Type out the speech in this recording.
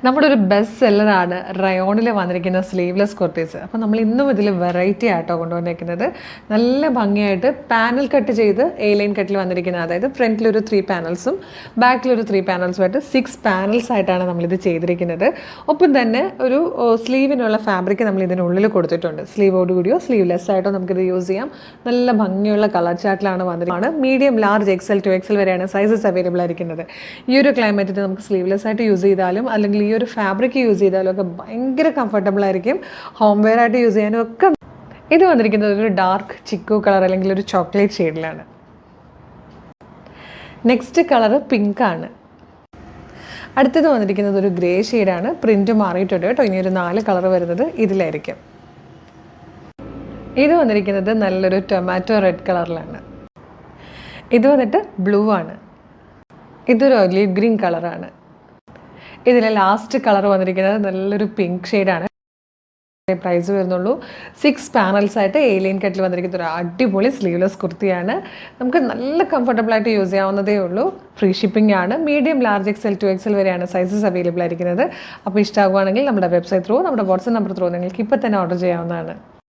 നമ്മുടെ ഒരു ബെസ്റ്റ് സെല്ലറാണ് റയോണിൽ വന്നിരിക്കുന്ന സ്ലീവ്ലെസ് കുർത്തീസ്. അപ്പോൾ നമ്മൾ ഇന്നും ഇതിൽ വെറൈറ്റി ആയിട്ടോ കൊണ്ടുവന്നിരിക്കുന്നത്. നല്ല ഭംഗിയായിട്ട് പാനൽ കട്ട് ചെയ്ത് എ ലൈൻ കട്ടിൽ വന്നിരിക്കുന്നത്, അതായത് ഫ്രണ്ടിലൊരു 3 പാനൽസും ബാക്കിലൊരു 3 പാനൽസുമായിട്ട് 6 പാനൽസ് ആയിട്ടാണ് നമ്മളിത് ചെയ്തിരിക്കുന്നത്. ഒപ്പം തന്നെ ഒരു സ്ലീവിനുള്ള ഫാബ്രിക് നമ്മൾ ഇതിനുള്ളിൽ കൊടുത്തിട്ടുണ്ട്. സ്ലീവോട് കൂടിയോ സ്ലീവ്ലെസ് ആയിട്ടോ നമുക്കിത് യൂസ് ചെയ്യാം. നല്ല ഭംഗിയുള്ള കളർ ചാർട്ടിലാണ് വന്നിരിക്കുന്നത്. Medium, large, XL to XL വരെയാണ് സൈസസ് അവൈലബിൾ ആയിരിക്കുന്നത്. ഈ ഒരു ക്ലൈമറ്റിൽ നമുക്ക് സ്ലീവ്ലെസ് ആയിട്ട് യൂസ് ചെയ്താലും അല്ലെങ്കിൽ ഈ ഒരു ഫാബ്രിക് യൂസ് ചെയ്താലും ഒക്കെ ഭയങ്കര കംഫർട്ടബിൾ ആയിരിക്കും. ഹോം വെയർ ആയിട്ട് യൂസ് ചെയ്യാനും ഒക്കെ. ഇത് വന്നിരിക്കുന്നത് ഒരു ഡാർക്ക് ചിക്കു കളർ അല്ലെങ്കിൽ ഒരു ചോക്ലേറ്റ് ഷെയ്ഡിലാണ്. നെക്സ്റ്റ് കളർ പിങ്ക് ആണ്. അടുത്തത് വന്നിരിക്കുന്നത് ഒരു ഗ്രേ ഷെയ്ഡാണ്. പ്രിൻറ്റ് മാറിയിട്ടുണ്ട് കേട്ടോ. ഇനി ഒരു 4 കളർ വരുന്നത് ഇതിലായിരിക്കും. ഇത് വന്നിരിക്കുന്നത് നല്ലൊരു ടൊമാറ്റോ റെഡ് കളറിലാണ്. ഇത് വന്നിട്ട് ബ്ലൂ ആണ്. ഇതൊരു ഒലിവ് ഗ്രീൻ കളറാണ്. ഇതിലെ ലാസ്റ്റ് കളർ വന്നിരിക്കുന്നത് നല്ലൊരു പിങ്ക് ഷെയ്ഡാണ്. പ്രൈസ് വരുന്നുള്ളൂ. 6 പാനൽസ് ആയിട്ട് എ ലൈൻ കട്ടിൽ വന്നിരിക്കുന്ന ഒരു അടിപൊളി സ്ലീവ്ലെസ് കുർത്തിയാണ്. നമുക്ക് നല്ല കംഫർട്ടബിൾ ആയിട്ട് യൂസ് ചെയ്യാവുന്നതേ ഉള്ളൂ. ഫ്രീ ഷിപ്പിംഗ് ആണ്. Medium, large, XL to XL വരെയാണ് സൈസസ് അവൈലബിൾ ആയിരിക്കുന്നത്. അപ്പോൾ ഇഷ്ടമാകുവാണെങ്കിൽ നമ്മുടെ വെബ്സൈറ്റ് ത്രൂ, നമ്മുടെ വാട്സ്ആപ്പ് നമ്പർ ത്രൂ നിങ്ങൾക്ക് ഇപ്പോൾ തന്നെ ഓർഡർ ചെയ്യാവുന്നതാണ്.